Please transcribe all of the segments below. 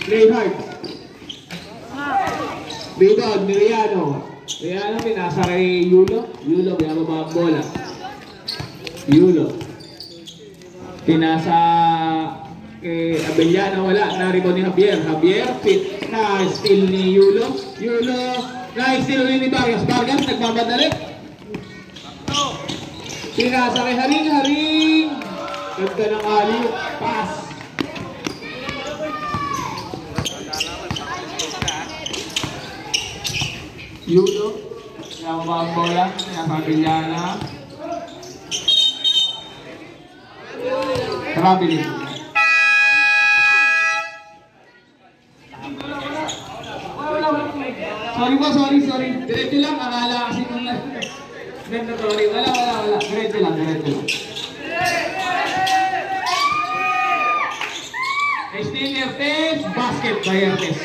Play hard. Rebound, Miriano. Miriano, pinasa kay Yulo. Yulo, binababa ang bola. Yulo. Pinasa kay Abellano, wala. Na-rebound ni Javier. Javier, na-steal ni Yulo. Yulo, na-steal ni Vargas. Vargas, nagmamadali. Pinasa kay Haring. Haring. Ganda ng alley. Pass. Yulo. Binababa ang bola. Pinasa Abellano. Traveling. Sorry po, sorry. Diretso lang, akala kasi kung mandatory. Wala. Diretso lang. Still Hertes, basket by Hertes.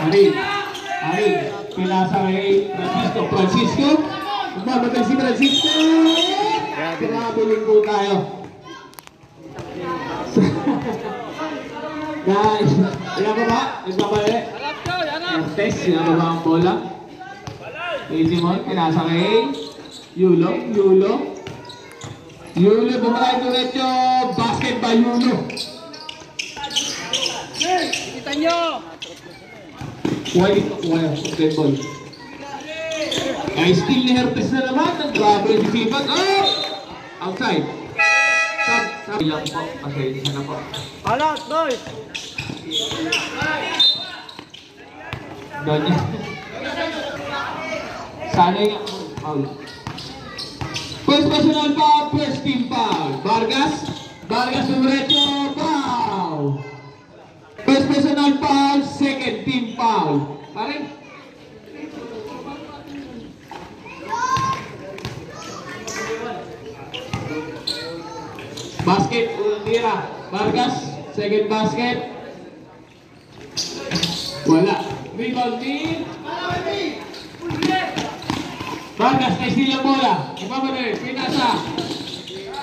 Haring. Pinasa kay Francisco. Magmamatay si Francisco. Traveling po tayo. Guys, ilan ba ba? Nagpapali? Hertes, sinababa ang bola. Easy mo, pinasa kay Yulo. Yulo, bumalik diretso. Basket by Yulo. Kita nyo! Kuha okay, ball. Ay, steal ni Hertes na naman. Nag-grab yung disipat. Oh! Outside. Sabi lang po. Pasensya na po. Alat, boy! Doon niya. Sana yung foul. First personal foul, first team foul. Vargas diretso, foul. First personal foul, second team foul. Paring. Basket, tira. Vargas, second basket. Wala. Rebound ni Vargas, na-steal ang bola. Ipapanoy, pinasa.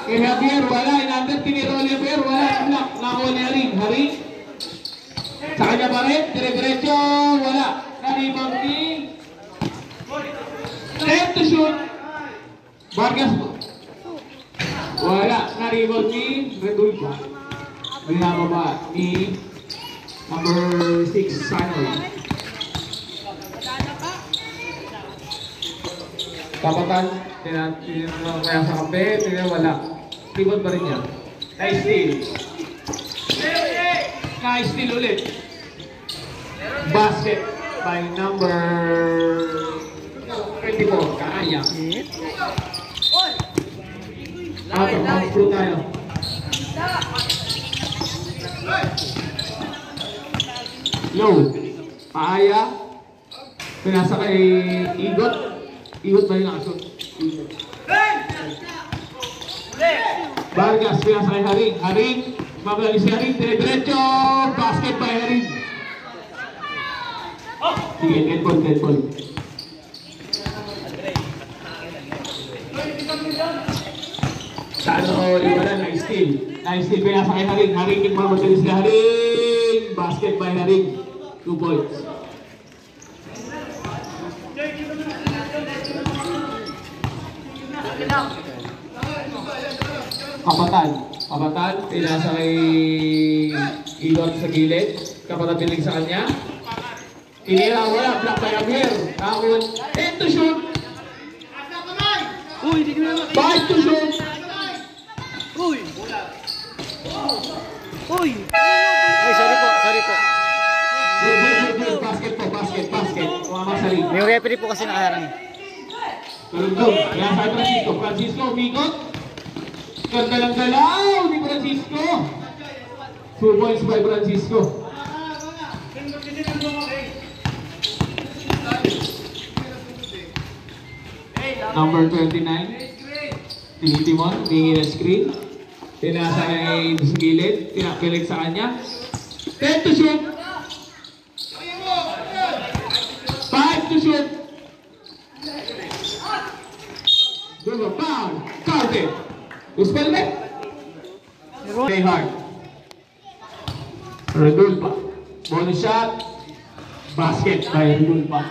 Kay Javier, wala. Inandat, tiniro ni Javier, wala. Nako ni Haring. Sa kanya pa rin, dire-diretso, wala. Na-rebound ni Step to shoot. Vargas po. Wala. Na-rebound ni Redulca. Binababa ni number 6, Sanoy. Kapatan, tinanong kaya sa kape, wala. Rebound pa rin niya. Nice steal ulit. Basket by number 24, Kaaya. Out of bounds po tayo. Low. Kaaya. Pinasa kay Igot. Igot ba yung nakasot? Vargas, pinasa kay Haring. Mabalik si Haring, dire-diretso. Basket by Haring. Sige, get ball. Sano, iba na, nice steal. Pinasa kay Haring. Haring, mabalik si Haring. Basket by Haring. 2 points. Kapatan, pinasa kay Igor sa gilid. Kapatan piling sa kanya. Tinira, wala. Block by Javier. Nakakun. 10 to shoot. Uy, di ko na makita. 5 to shoot. Uy! Ay, sorry po. Good. Basket. Tumama sa ring. May referee po kasi nakaharang. Tulog. Kaya sa Francisco, umigot. Ganda lang galaw ni Francisco. 2 points by Francisco. Number 29. Tinitimon, tingin na screen. Tinasa kay sa gilid. Tinakilig sa kanya. 10 to shoot. 5 to shoot. Double foul. Counted. Uspel me. Play hard. Redulpa. Bonus shot. Basket by Redulpa.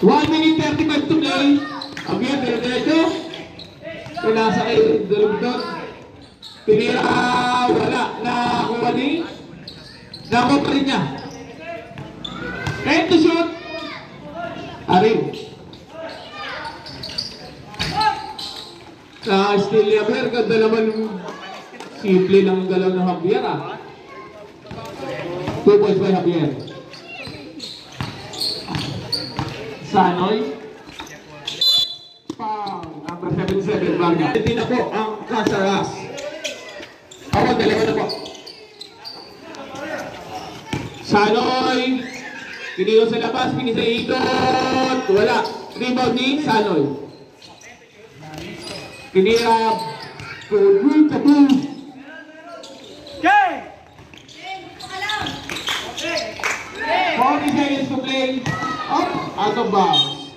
One minute 35 to play. Javier, diretso. Pinasa kay Dulugdog. Pinira, wala. Nakuha ni. Nakuha pa rin niya. Time to shoot. Arin. Still Javier, ganda naman. Simple lang ang galaw ng Javier, ah. 2 points by Javier. Sanoy. Pang number 77 Vargas. Hindi na po ang Casaras. Ako, dalawa na po. Sanoy. Pinilo sa labas, pinisa ikot. Wala. Rebound ni Sanoy. Pinira. Good to do. Okay! 40 seconds to play. Up, out of bounds.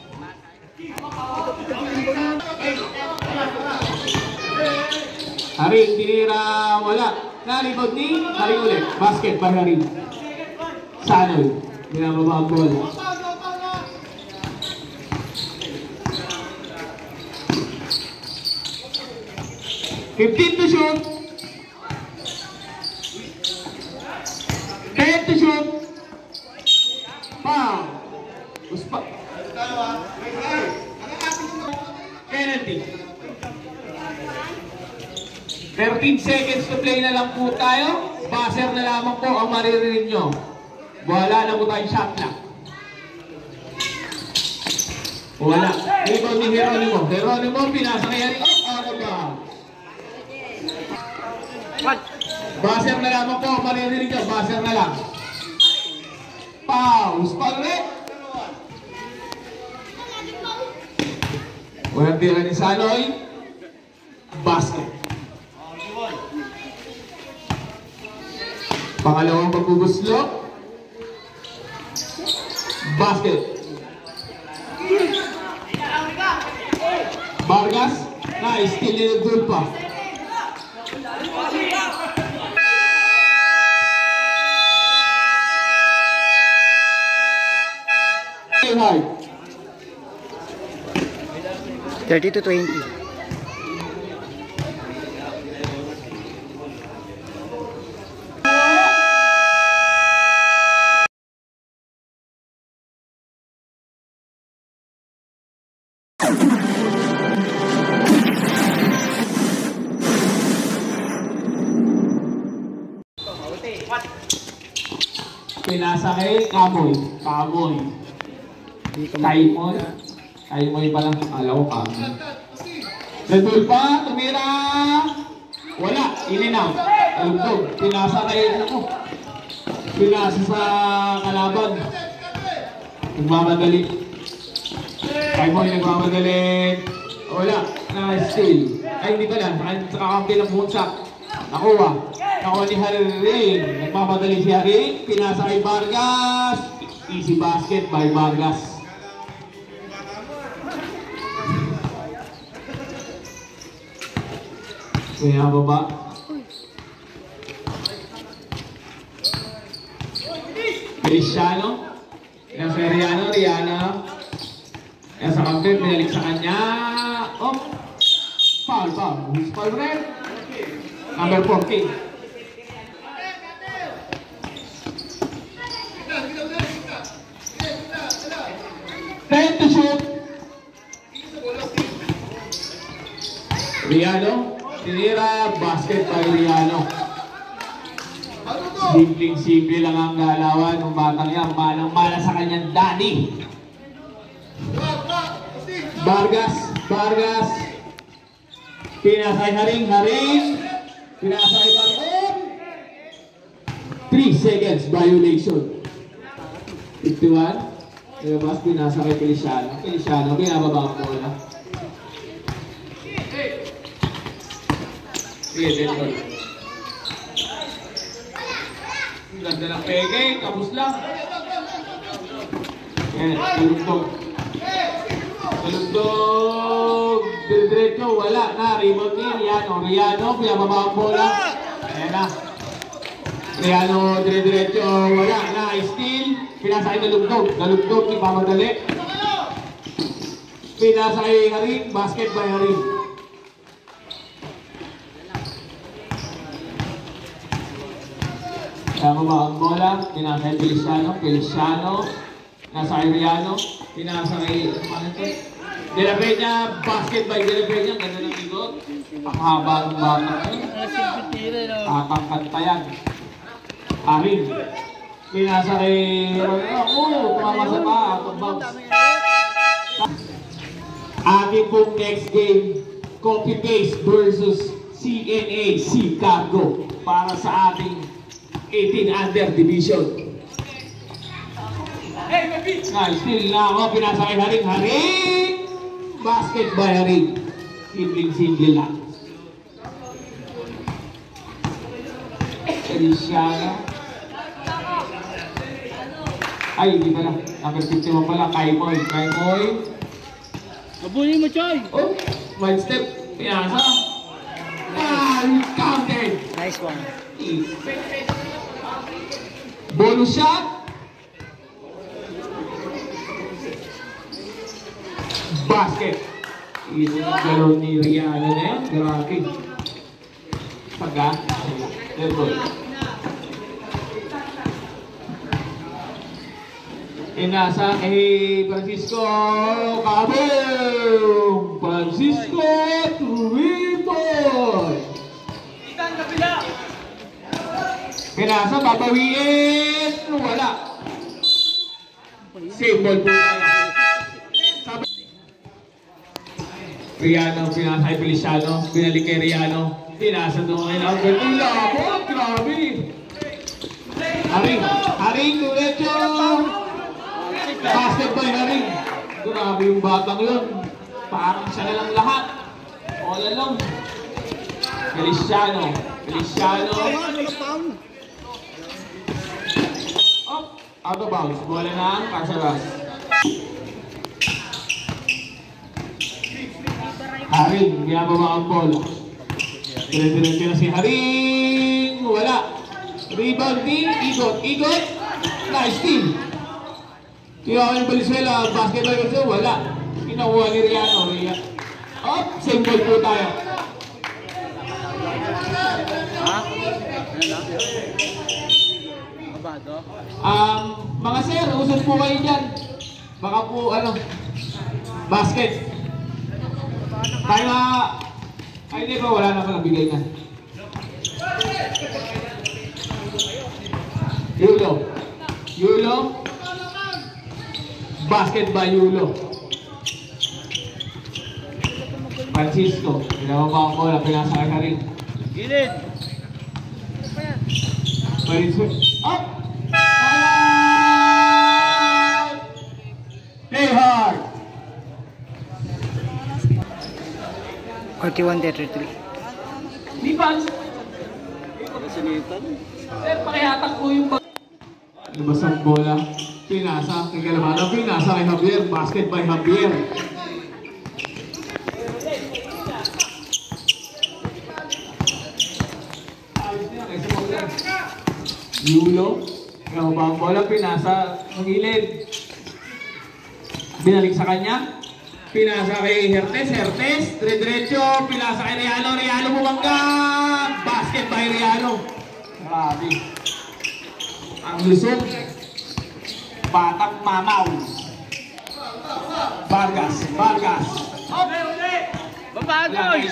Haring, tinira, wala. Na-rebound ni Haring ulit. Basket by Haring. Sanoy. Binababa ang ball. $15 to shoot. 10 to shoot. Pow! Uspa. Penalty. 13 seconds to play na lang po tayo. Buzzer na lamang po ang maririnig nyo. Wala na po tayong shot clock. Wala. Rebound ni Geronimo. Geronimo, pinasa kay Haring. Out of bounds. Buzzer na lamang po ang maririnig nyo. Buzzer na lang. Pause. Pag-ulit. Walang tira ni Sanoy. Basket. Pangalawang pagbubuslo. Basket. Vargas. Nice. Still in the goal pa. Hard. 30 to 20. Pinasa kay Kamoy. Kamoy. Kaimoy. Kaimoy pa lang. Alaw ka. Nandun pa. Tumira. Wala. In and out. Alugtog. Pinasa kay ako. Pinasa sa kalaban. Nagmamadali. Kaimoy nagmamadali. Wala. Na-steal. Ay hindi pala. Sa kakampi ng bunsak. Nakuha. Nakuha ni Haring. Nagmamadali si Haring. Pinasa kay Vargas. Easy basket by Vargas. Kaya baba. Cristiano. Kaya sa Rihanna. Kaya sa kampi, pinalik sa kanya. Oh! Foul. Who's foul red? Number 14. Time to shoot. Riano. Tinira, basket by Riano. Simpleng-simple lang ang galawan ng batang yan. Manang-mana sa kanyang daddy. Vargas. Pinasay Haring. Pinasay Vargas. 3 seconds violation. 51. Mas pinasa kay Feliciano. Binababa ang bola. Sige, dito. Ganda ng peke, tapos lang. Yan, tulugtog. Diretso, wala na. Rebound ni Riano, pinababa ang bola. Ayan na. Riano, diretso, wala na. Steal, pinasakay nalugdog, di pa madali. Pinasakay Haring, basket by Haring. Pinababa ang bola, pinasakay Feliciano, nasa kay Riano, pinasakay, De La Peña, basket by De La Peña, ganda ng ikot. Pakahaba ng bata. Tatangkantayan. Haring. Pinasa kay tumama sa paa. Ating pong next game, Copy-Paste versus CNA Chicago para sa ating 18 under division. Still na ako, pinasa kay Haring. Basket by Haring. Single lang. Feliciano. Ay, hindi pala. Number 51 pala. Kaimoy. Abunin mo, Choy! Oh, one step. Pinasa. Counted. Nice one. Bonus shot. Basket. Ito yung galon ni Riano na yan. Grabe. Paga. Level. Inasa kay Francisco Cabong. Francisco 3-point. Pinasa, babawiin. Wala. Same ball po tayo. Riano, pinasa kay Feliciano. Binalik kay Riano. Pinasa doon kay Albert. Ilabot! Grabe! Haring, diretso! Basket by Haring. Grabe yung batang yun. Parang siya na lang lahat. All along. Feliciano. Oh, out of bounds. Bola ng Casaras. Haring, binababa ang bola. Diretso na si Haring. Wala. Rebound din. Ikot. Nice team. Kaya yung Valenzuela, basketball kasi wala. Kinakuha ni Riano. Oh, same ball po tayo. Ha? Ano lang? Abado? Mga sir, usap po kayo dyan. Baka po, basket. Tayo ay hindi ba, wala na pala, bigay na. Yulo. Basket by Yulo. Francisco, pinababa ang bola, pinasa ka rin. Gilid! Up! Play hard! 41-33. Di ba? Kasinitan? Sir, pakihatak po yung labas ang bola. Pinasa kay Galamano. Pinasa kay Javier. Basket by Javier. Yulo. Pinababa ang bola. Pinasa ng gilid. Binalik sa kanya. Pinasa kay Hertes. Diretso. Pinasa kay Riano. Bumangga. Basket by Riano. Grabe. Ang lusog. Batang mamaw. Vargas. Babagoy!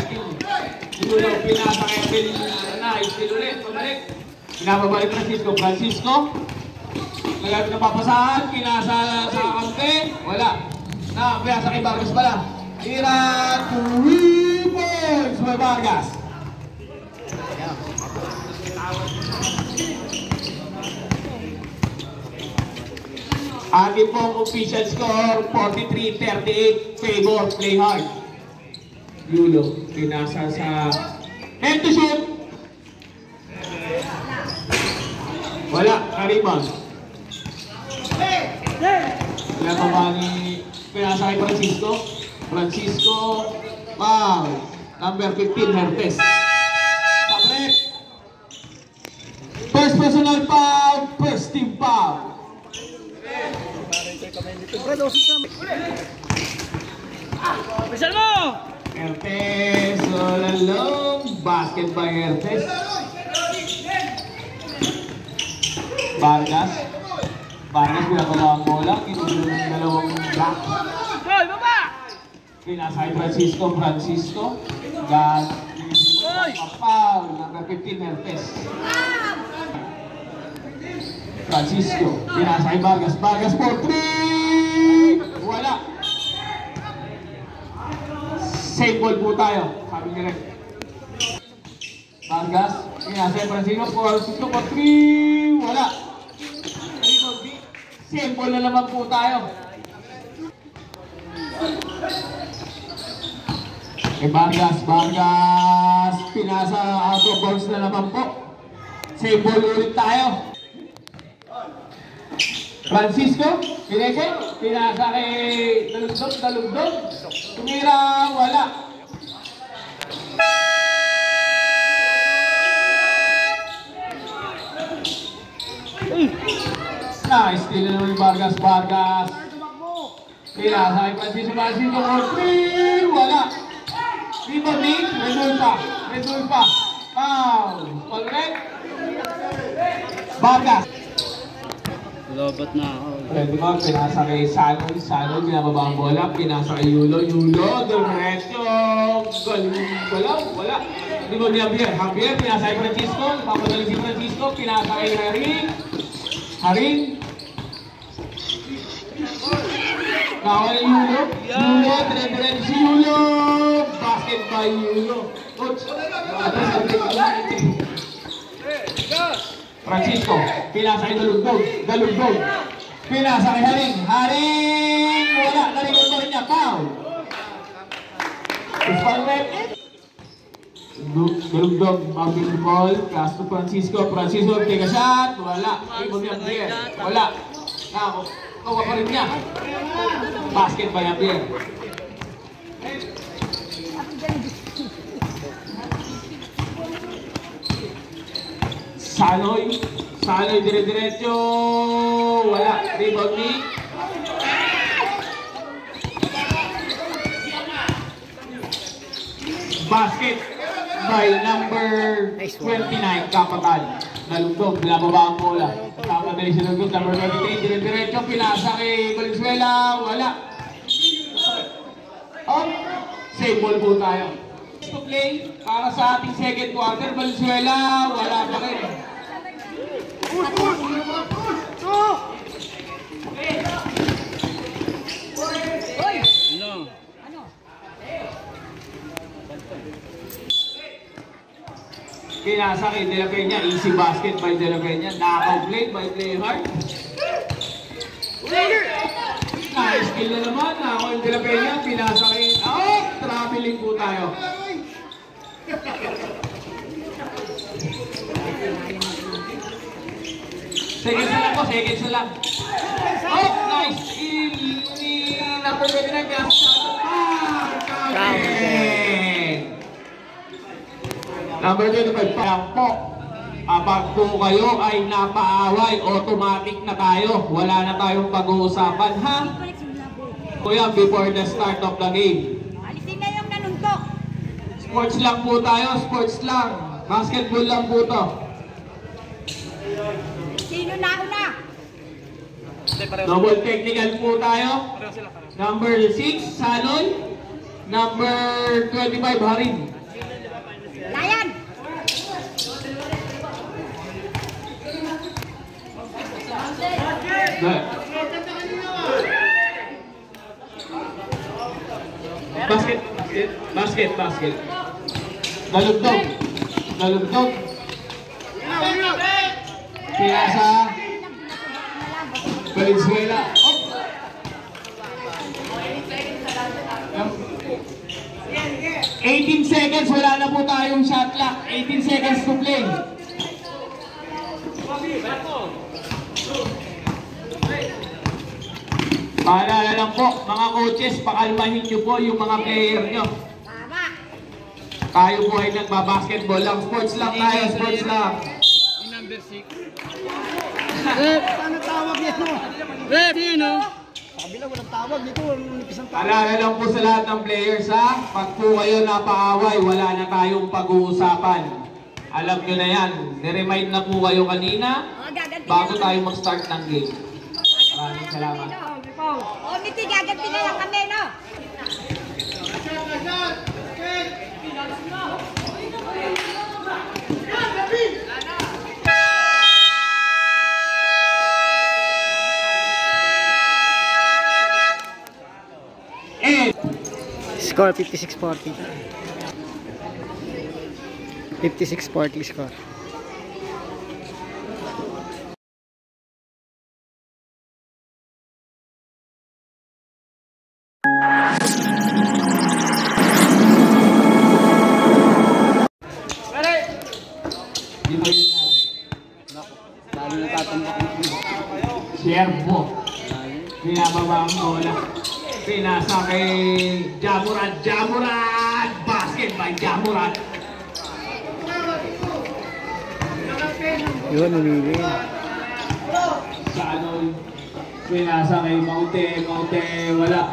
Yulo. Pinasa kay Abel. Steal ulit. Pabalik. Pinababalik Francisco. Nagagawin na papasahan. Pinasa sa kante. Wala. Pinasa kay Vargas pala. Tira 3 points by Vargas. Ating pong official score 43-38 favor play hard. Yulo. Pinasa sa head to shoot. Wala. Rebound. Kaya pa ba ni pinasa kay Francisco. Foul. Number 15, Hertes. Kabrek. First personal foul, first team foul. Bisa mo! Hertes, all alone. Basket by Hertes. Vargas. Vargas pinapala ang bola. Kinugulo ng dalawang block. Hoy, baba! Pinasay Francisco. Gan. Foul. Number 15, Hertes. Francisco. Pinasay Vargas. Vargas for 3. Wala. Same ball po tayo. Sabi niya rin. Vargas. Pinasay Francisco for 3. Wala. Same ball na naman po tayo. Vargas. Pinasa out of bounds na naman po. Same ball ulit tayo. Francisco. Pinasa kay Dalugdog. Tumira. Wala. Nice. Steal na naman Vargas. Pinasa kay Francisco for 3. Wala. Rebound ni Redul pa. Foul. Palret. Vargas. Lobot na ako. Pwede ba, pinasa kay Sanoy, binababa ang bola, pinasa kay Yulo, diretso, wala. Hindi mo ni Javier, pinasa kay Francisco, papadali si Francisco, pinasa kay Haring. Kawal Yulo, dire-diretso si Yulo, basket by Yulo. Coach, Francisco, pinasa kay Dalugdog. Pinasa kay Haring, wala, narinig pa rin niya, foul. Ispalmet. Dalugdog, mounting the ball, pass to Francisco, take a shot, wala. Wala. Kawa pa rin niya. Basket by Javier. Sanoy dire-diretso, wala. Rebound ni basket by number 29, Kapatal. Dalugdog, binababa ang bola. Kapadali si Dalugdog, number 23, dire-diretso, pinasa kay Valenzuela, wala. Same ball po tayo. To play para sa ating second quarter, Valenzuela, wala pa rin. Pinasa kay De La Peña, easy basket by De La Peña, naka-play by Player Hard. Nice skill na naman, naka-play De La Peña, pinasa kay, traveling po tayo. Seconds na lang. Nice skill ni number 29, pinasa number 25, parang po. Kapag po kayo ay napaaway, automatic na tayo. Wala na tayong pag-uusapan, ha? Kuya, before the start of the game. Alisin na yung nanuntok. Sports lang po tayo, sports lang. Basketball lang po to. Sino na una? Double technical po tayo. Number 6, Sanoy. Number 25, Harin. Layan! Basket. Dalugdog. Pinasa. Valenzuela. 18 seconds, wala na po tayong shot clock. 18 seconds to play. Paalala lang po, mga coaches, pakalmahin nyo po yung mga player nyo. Tayo po ay nagbabasketball lang. Sports lang tayo, sports lang. Yung number 6. Paano tawag yan o? Rep, yun o. Sabi lang, walang tawag dito. Alala lang po sa lahat ng players ha. Pag po kayo napaaway, wala na tayong pag-uusapan. Alam nyo na yan. Niremind na po kayo kanina bago tayo mag-start ng game. Maraming salamat. O, Miti, gaganti na lang kami, no? Score 56-40. 56-40 score. Lalo na tatambak mo. Siervo. Pinababa ang bola. Pinasa kay Jamuran. Jamuran! Basket by Jamuran. Yun, umili. Sa ano, pinasa kay Maute. Maute, wala.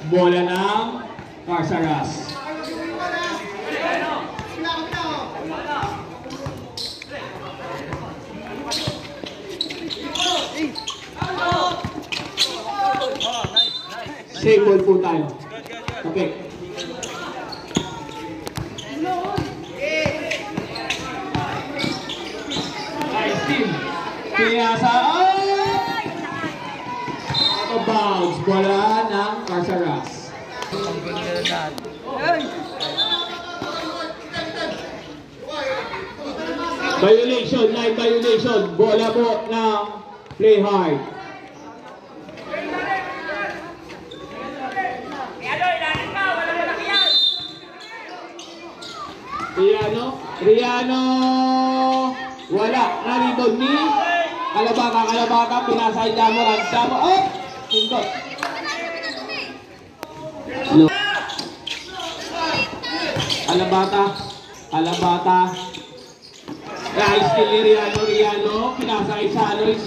Bola ng Carsaras. Same ball po tayo. Okay. Nice team. Pinasa. Out of bounds. Bola ng Carsaras. Violation. Line violation. Bola po ng play hard. Riano, wala, na-rebound ni Kalabaka, pinasa kay Jamuran, oh, hindot. Alabata, nice kill ni Riano, pinasa kay Sanoy,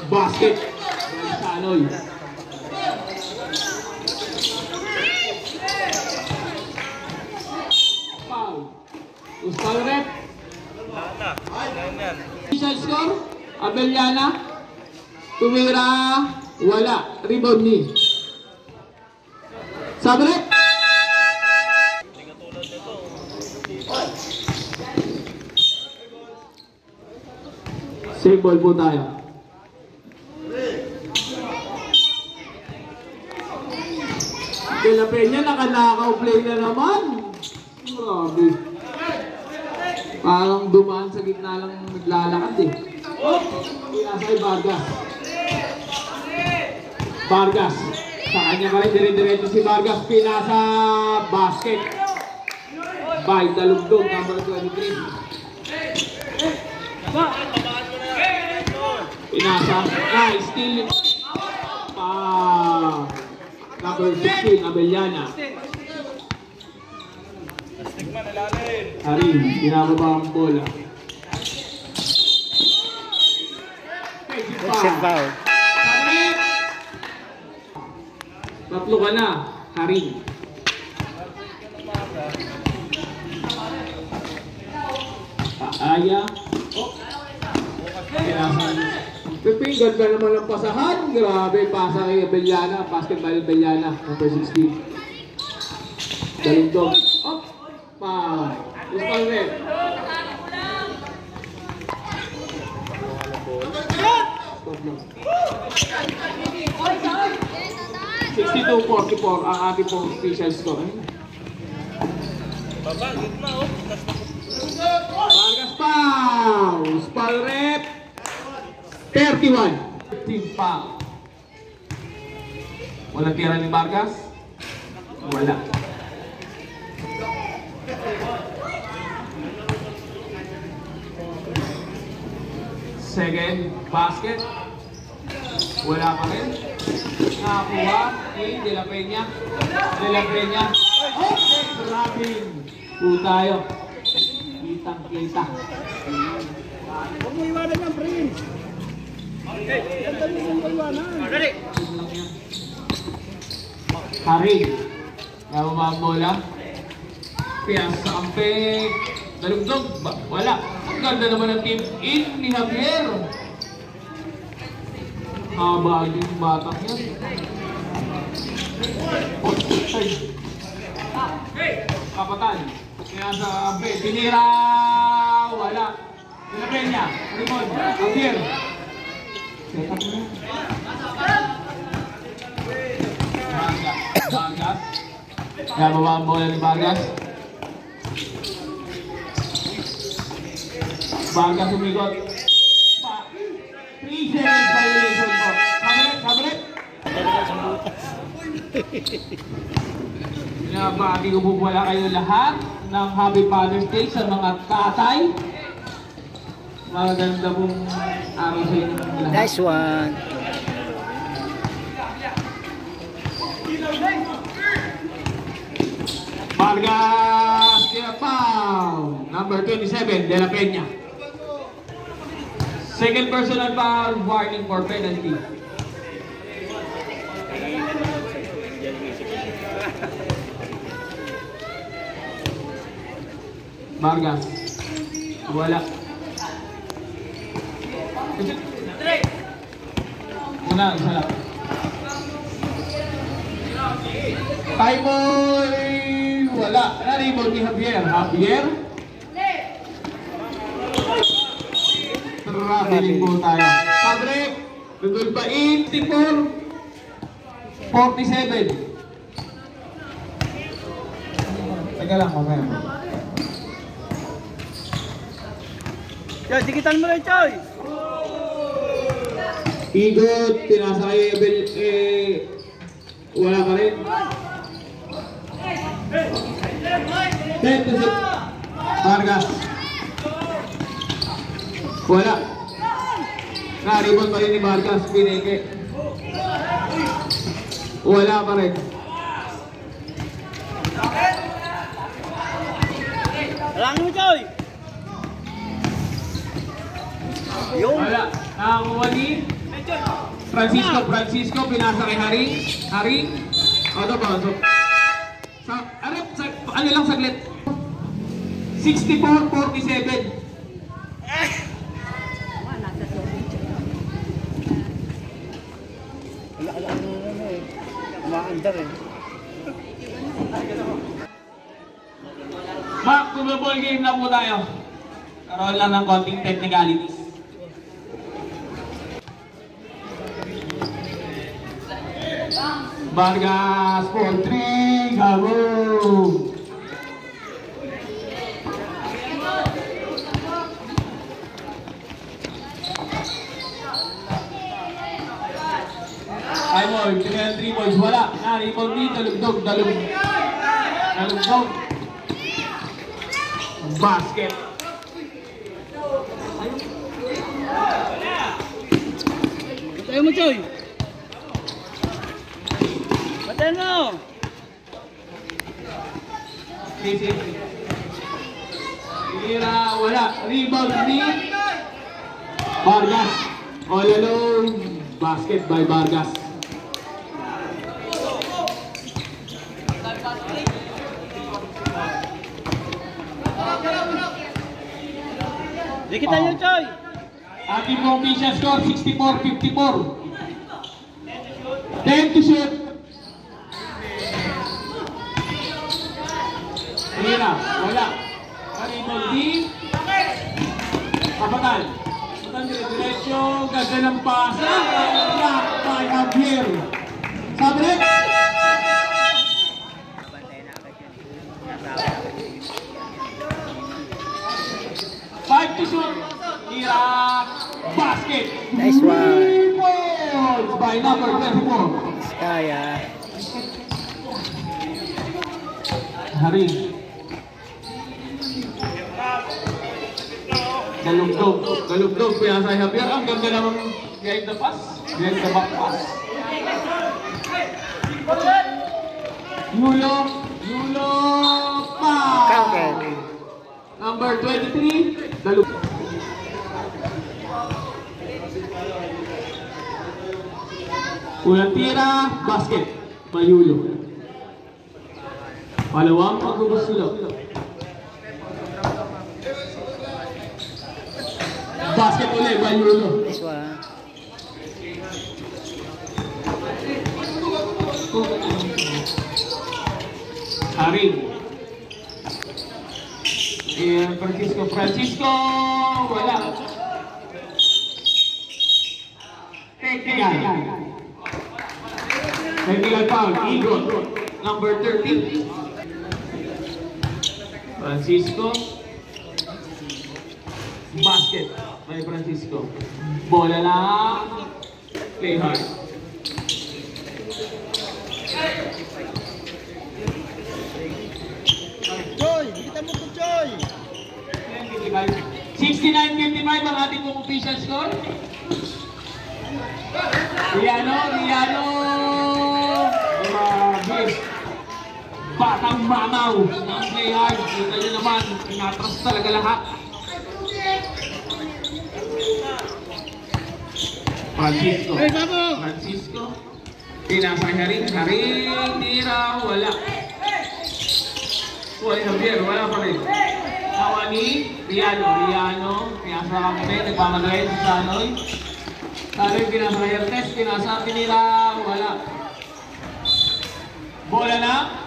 basket, Sanoy. Ustal rep. Official score, Abellana. Tumira, wala. Rebound ni Sabrep. Save ball po tayo. De La Peña, nakanakaw play na naman. Grabe. Parang dumaan sa gitna lang naglalakad eh. Pinasa kay Vargas. Vargas. Sa kanya ka rin, dire-diretso si Vargas. Pinasa basket. By Dalugdog, number 23. Pinasa. Nice, steal. Number 16, Abellana. Harin, pinababa ang bola. Exit foul. Harin! Tatlo ka na, Harin. Paaya. Piping, ganda naman ang pasahan. Grabe, pasa kay Abellana. Basketball Abellana, number 16. Dalugdog. Oh! Wow. Ustal red. 62-44 ang ating pong official score. Vargas foul. Ustal rep. 31. 15 foul. Walang tira ni Vargas? Wala. Second basket. Wala pa rin. Nakakuha ni De La Peña. De La Peña. Oh, grabe. Po tayo. Kitang-kita. Huwag mo iwanan yan, Prince. Yan dali mong iwanan. Haring. Kaya ba ang bola? Piyasa ang pek. Dalugdog. Wala. Ang ganda naman ng team in ni Javier. Haba yung batang yan. Kapatan. Kaya sa ampe. Tinira. Wala. Tinapin niya. Rimon. Javier. Setup niya. Vargas. Kaya baba ang bola ni Vargas. Vargas umigot. 3 seconds violation po. Kabalit. Pinabagi ko po pala kayo lahat ng Happy Father's Day sa mga tatay. Maganda pong araw sa inyo lahat. Nice one. Vargas, kaya foul. Number 27, De La Peña. Second personal foul, warning for penalty. Vargas. Wala. Una, isa lang. Taimoy! Wala. Naribol ni Javier. Javier? Traveling po tayo. Pabrick! Dudol pa 84. 47. Teka lang, mamaya po. Choy, dikitan mo rin, Choy. Igot, tinasa kay Abel, wala pa rin. 10 to 6. Vargas. Wala. Naribon pa rin ni Vargas, pineke. Wala pa rin. Alangin mo, Choy. Yung. Wala. Nakakuha ni Francisco, pinasa kay Haring. Ano ba? So, ano lang saglit. 64-47. Umaandar eh. Mark, ball game na po tayo. Karoon lang ng konting technicalities. Vargas for 3, Gabo! Ay mo, 3 points, wala. Naripon dito, dalugdog. Basket. Tayo mo, Choy. Batayan mo. Tira, wala. Rebound ni Vargas. All alone. Basket by Vargas. Dikitan nyo, Choy. Ating pong official score, 64-54. 10 to shoot. Tira, wala. Rebound ni Kapatan. Diretso, ganda ng pasa. Block by Javier. Sabi rin. Five to shoot. Tira. Basket. Nice one. 3 points by number 24. Kaya. Haring. Galugdog, kaya sa Javier, ang ganda naman behind the pass, behind the back pass. Yulo pa! Counted. Number 23, Dalug. Unang tira, basket. Mayulo. Palawang pagbubuslok. Basket ulit, Mayulo. This one. Haring. Ayan, Francisco. Wala. Technical foul, Eagle. Number 13. Francisco. Basket. May Francisco. Bola lang. Play hard. Joy, kita mo to Joy. 69-55 ang ating pong official score. Riano. Grabe. Batang mamaw ng play hard. Kita nyo naman, inatras talaga lahat. Francisco. Pinasa kay Haring, tira, wala. Javier, wala pa rin. Tawa ni Riano. Pinasa kami, nagmamadali sa Sanoy. Sanoy, pinasa kay Hertes, pinasa, tinira, wala. Bola na.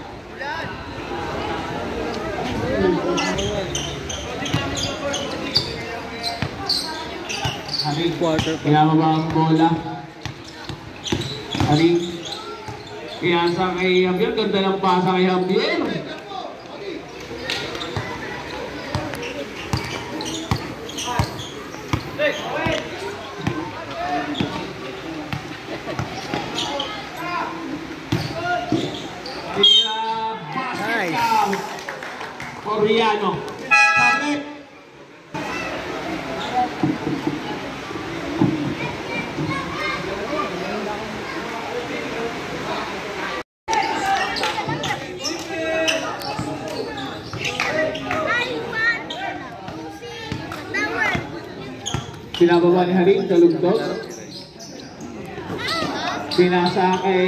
Haring, pinababa ang bola. Haring, pinasa kay Javier, ganda ng pasa kay Javier. Nice. Riano. Correct. Pinababa ni Haring, dalugdog. Pinasa kay...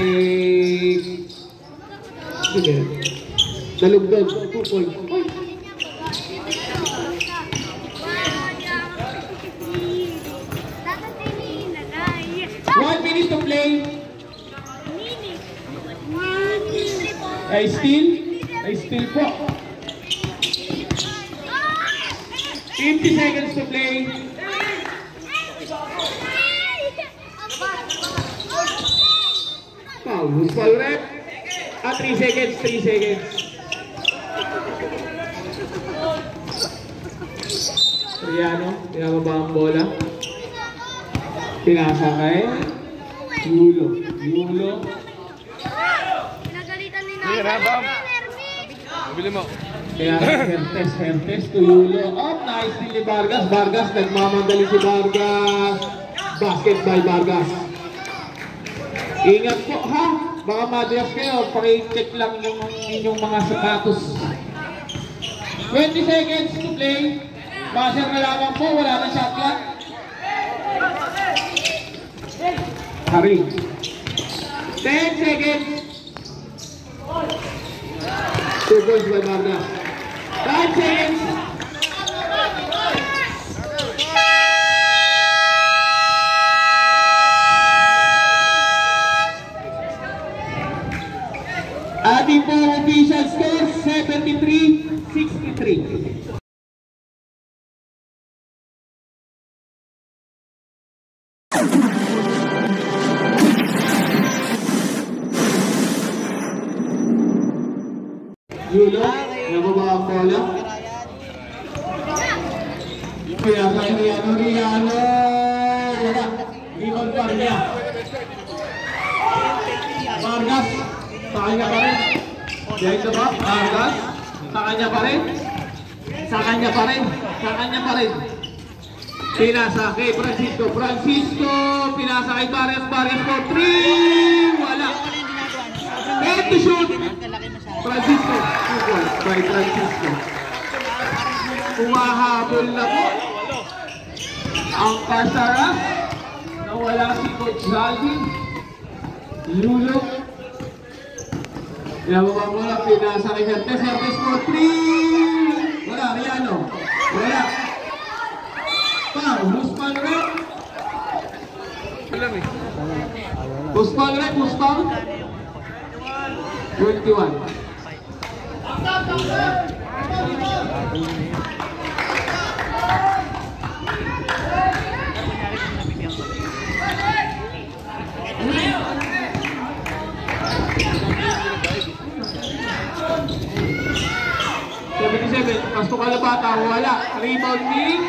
Dalugdog, 2 points. 1 minute to play. I still po. 50 seconds to play. Foul rep. 3 seconds. Riano, pinababa ang bola. Pinasa kay Yulo. Pinagalitan ni Bili mo. Pinasa Hertes to Yulo. Nice din ni Vargas. Nagmamadali si Vargas. Basket by Vargas. Ingat po ha. Baka madras kayo. Paki-check lang yung inyong mga sapatos. 20 seconds to play. Buzzer na lamang po. Wala na shot clock. Haring. 10 seconds. 2 points by Vargas. 5 seconds. Ating po official score, 73-63. Yulo, nababa ang bola. Kaya kay Riano. Wala. Rebound pa niya. Vargas. Sa kanya pa rin. Diyan ba? Vargas. Sa kanya pa rin. Pinasa kay Francisco. Pinasa kay Barrias for 3. Wala. 10 And to shoot! Francisco. 2 points by Francisco. Umahabol na po ang Casaras. Nawala si Coach Zalvin. Lulo. Pinababa mo na, pinasa kay Hertes. Hertes for 3! Wala, Riano. Wala. Husman Red. Husman Red, Husman. 21. Pasto Kalabata, wala. Rebounding.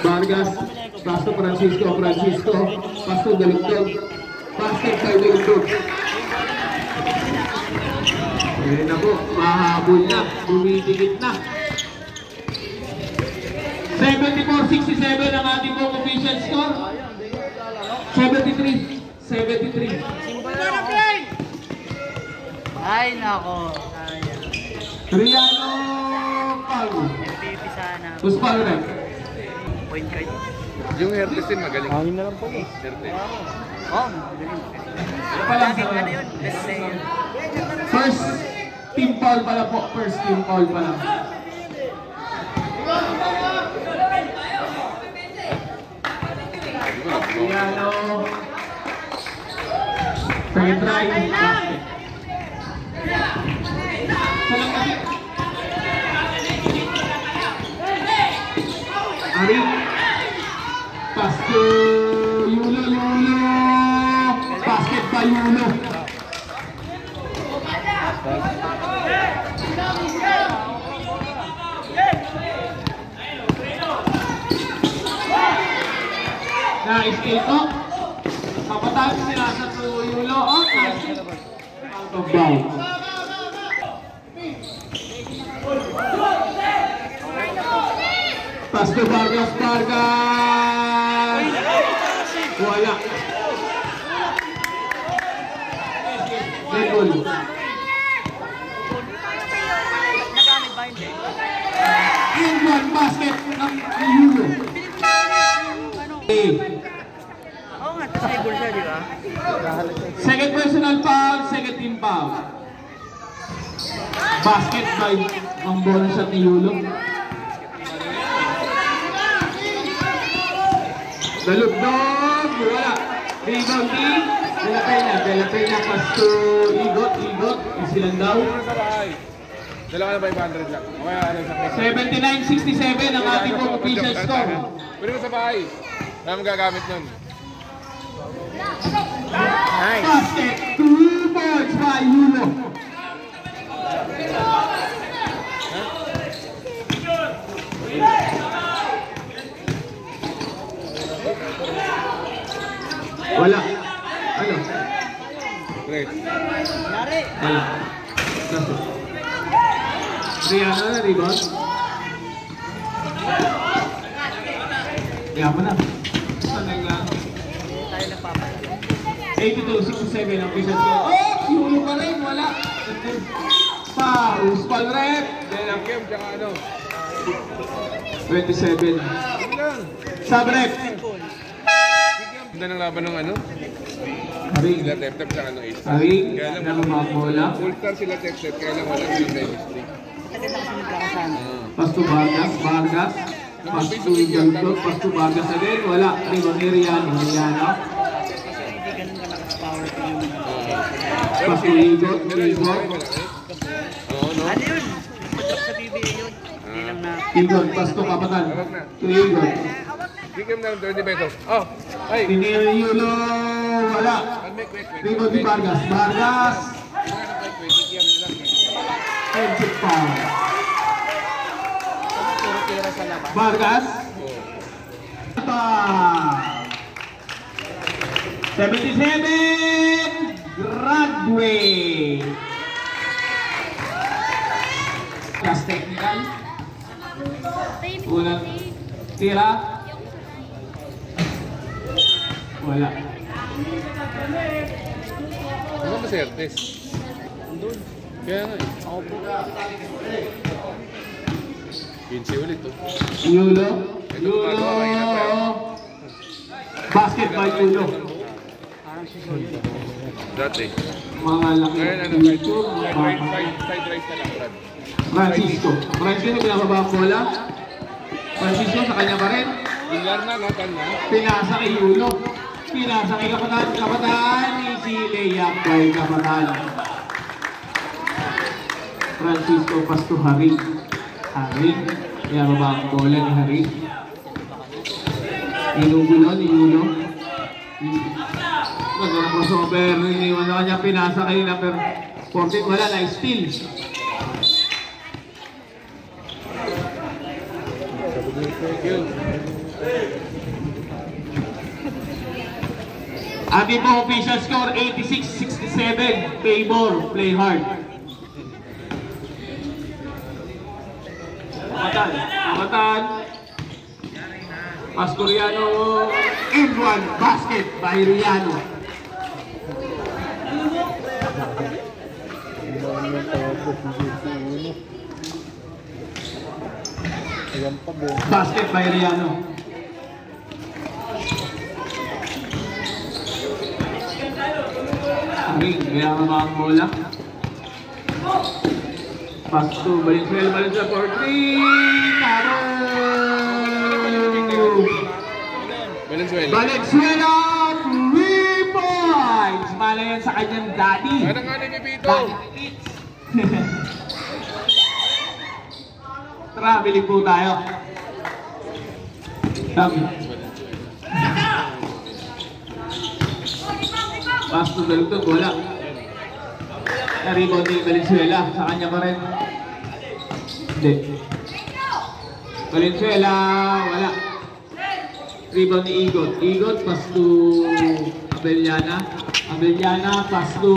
Vargas, Pasto Francisco, Pasto Dalugtog, basket by Dalugtog. Ayan na po, mahabol na, dumidikit na. 74-67 ang ating pong official score. 73. Ay, nako. Riano Palmo. MVP sana. Husman Red. Point kayo. Yung Hertes din magaling. Hangin na lang po. Hertes. Oh, magaling. Ano yun? Best player. First team foul pala po. First team foul pala. Riano. Second try. Basket. Salang kasi. Ari. Pass to Yulo. Basket by Yulo. Nice kill po. Kapatid sinasa to Yulo. Oh, nice kill. Out of bounds. Pass to Vargas. Wala. Red ball. Nagamit ba hindi? And one basket ng Yulo. Oo nga, tapos may goal siya, di ba? Second personal foul, second team foul. Basket by ang bonus at ni Yulo. Dalugdog, wala. Rebounding, Dela Peña, pass to Igot, isilan daw. Dala ka na 500 lang. Okay, ano sa 79-67 ang ating pong official score. Pwede mo sa bahay. Kaya mo gagamit nun. Basket, 2 points by Yulo. Wala. Ano? Great. Wala. Rihanna na rebound. Kaya mo na. Sanay lang. Tayo nagpapala. 82-67 ang official score. Oh! Yulo pa rin. Wala. Foul. Spal rep. Ang game, tsaka ano. 27. Sub rep. Ganda ng laban ng ano. Haring. Sila Tep-Tep tsaka ano Ace. Haring. Kaya lang, Ano mga bola. All-star sila Tep-Tep, kaya lang wala silang chemistry. Tagal na kasi nagkakasama. Pasto Vargas. Pasto Galtog. Pasto Vargas again. Wala. Rebound ni Rihanna. Kasi hindi ganun kalakas power team. Pasto Igot. Oo, no? Ano yun? Pag-drop sa PBA yun. Hindi lang na... Igot. Pasto Kapatan. To Igot. Bigyan mo ng 20 pesos. Oh! Ay! Yulo. Wala. Wait. Rebound ni Vargas. Exit foul. Puro tira sa labas. Vargas. 77. Graduate. Class technical. Unang tira. Wala. Ano ba si Ertes? Kaya nga eh. Ako po. 15 ulit to. Yulo. Ito gumagawa kayo na pa yun. Basket by Yulo. Dati. Mga laki. Ngayon ano, side rise na lang, Brad. Francisco. Francisco, pinababa ang bola. Francisco, sa kanya pa rin. Ingar na, no? Kanya. Pinasa kay Yulo. Pinasa kay Kapataan. Kapataan, easy layup by Kapataan. Francisco, pass to Haring. Haring. Pinababa ang bola ni Haring. Inugulo ni Yulo. Ganda ng crossover. Iniwan na kanya. Pinasa kay number 14. Wala na, steal. Ating po official score 86-67. Pay more, play hard. Kamatan. Pastoriano in one basket by Riano. Basket by Riano. Kaya nga mga bola. Pass to Valenzuela for 3. Taro! Valenzuela 3 points! Mala yan sa kanyang daddy. Ano nga ni Pipito? Tara, bili po tayo. Pass to Dalugtog, wala. Na-rebound ni Valenzuela, sa kanya pa rin. Hindi. Valenzuela, wala. Rebound ni Igot. Igot, pass to Abellana. Abellana, pass to...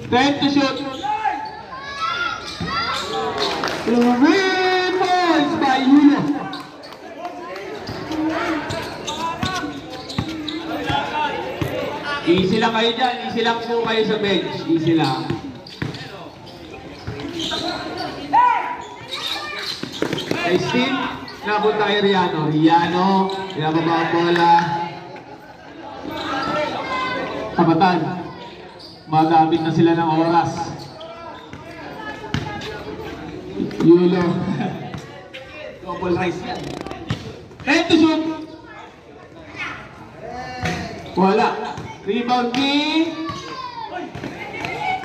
Time to shoot. 3 points by Yulo. Easy lang kayo dyan. Easy lang po kayo sa bench. Easy lang. Ay, Steve, napunta kay Riano. Riano, pinababa ang bola. Kapatan. Magamit na sila ng oras. Yulo. Double rise yan. Time to shoot. Wala. Rebound ni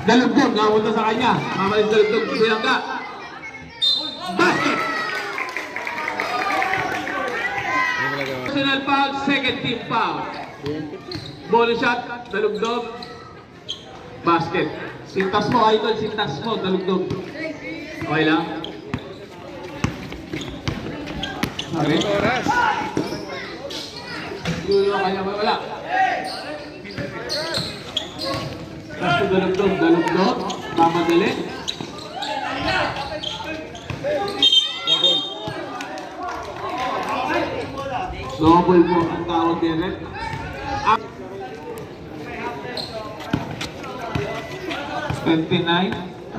Dalugtog. Napunta sa kanya. Mamalis Dalugtog. Sinangga. Basket. Personal foul. Second team foul. Bonus shot. Dalugtog. Basket. Sintas mo, idol. Sintas mo. Dalugtog. Okay lang? Okay. Oras. Yulo kanya wala. Basta Dalugtog. Dalugtog. Mamadali. Double po ang tawag din.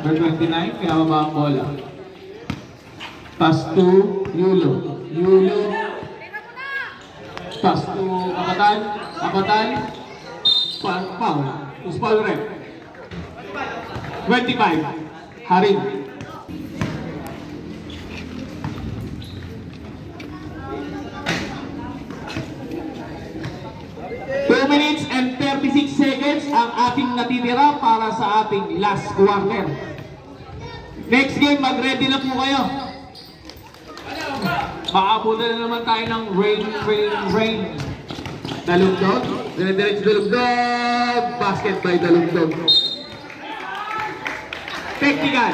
Number 29, pinababa ang bola. Pass to Yulo. Yulo. Pass to Kapatan. Kapatan. Foul. Who's foul red? 25. Haring. Minutes and 36 seconds ang ating natitira para sa ating last quarter. Next game, mag-ready na po kayo. Makabutan na naman tayo ng rain. Dalugtog. Dire-diretso Dalugtog. Basket by Dalugtog. Technical.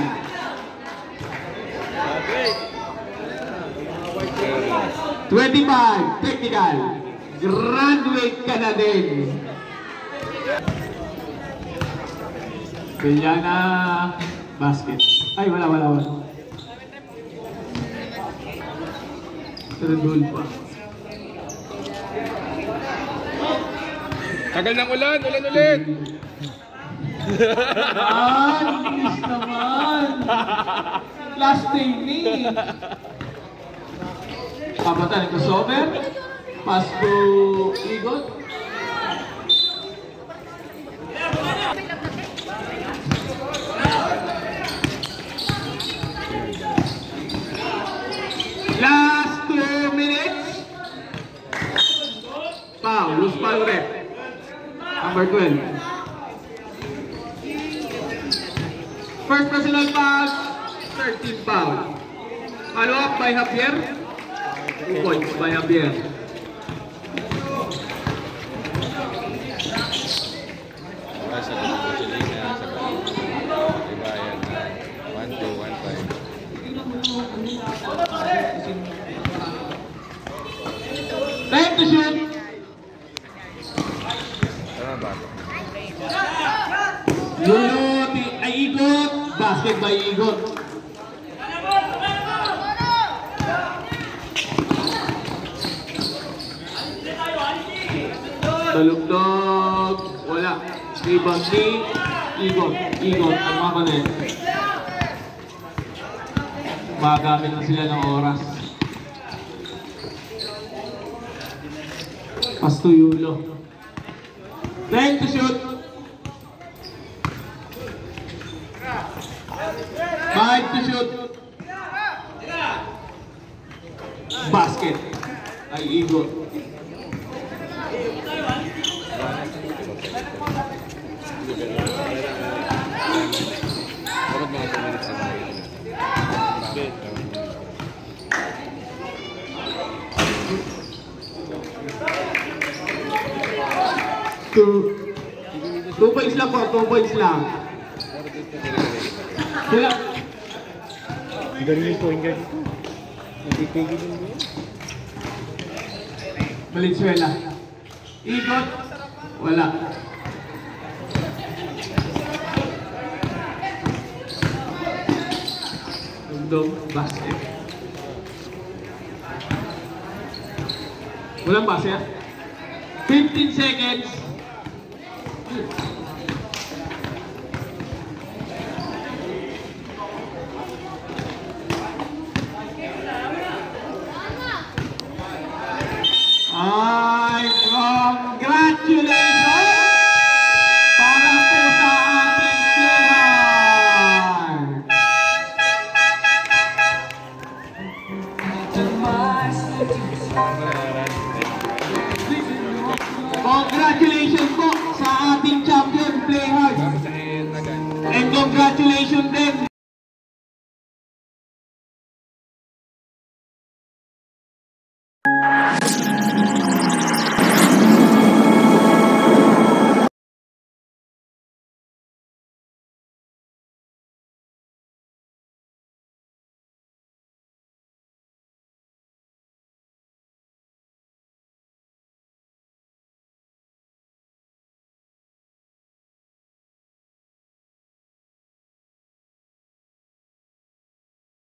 25. Technical. Graduate ka na din. Villana basket. Ay, wala. Redol pa. Tagal ng ulan, ulan ulit. Bilis naman. Last training. Kabatan ito Sober. Pass to Igot. Last 2 minutes. Foul. Loose foul rep. Number 12. First personal foul. 13 foul. Follow up by Javier. 2 points by Javier. Sa gasolina, sa diba yan, 1, 2, 1, 5. Time to shoot. Tama ba? Yulot ay Igot. Basket by Igot. Talugdog. Wala. Rebound ni Igot. Igot. Ang mga kanet. Magamit na sila ng oras. Pass to Yulo. Time to shoot. 5 to shoot. Basket. Ay Igot. Dapat mga 2 minutes na bakit? Two points lang po, 2 points lang. Sila. Galing yung point guard dito. Natitigil yung game. Valenzuela. Igot. Wala. Tugdog. Basket. Walang basket. 15 seconds. Ay, congratulations! Para po sa ating player! Congratulations po sa ating champion player! And congratulations din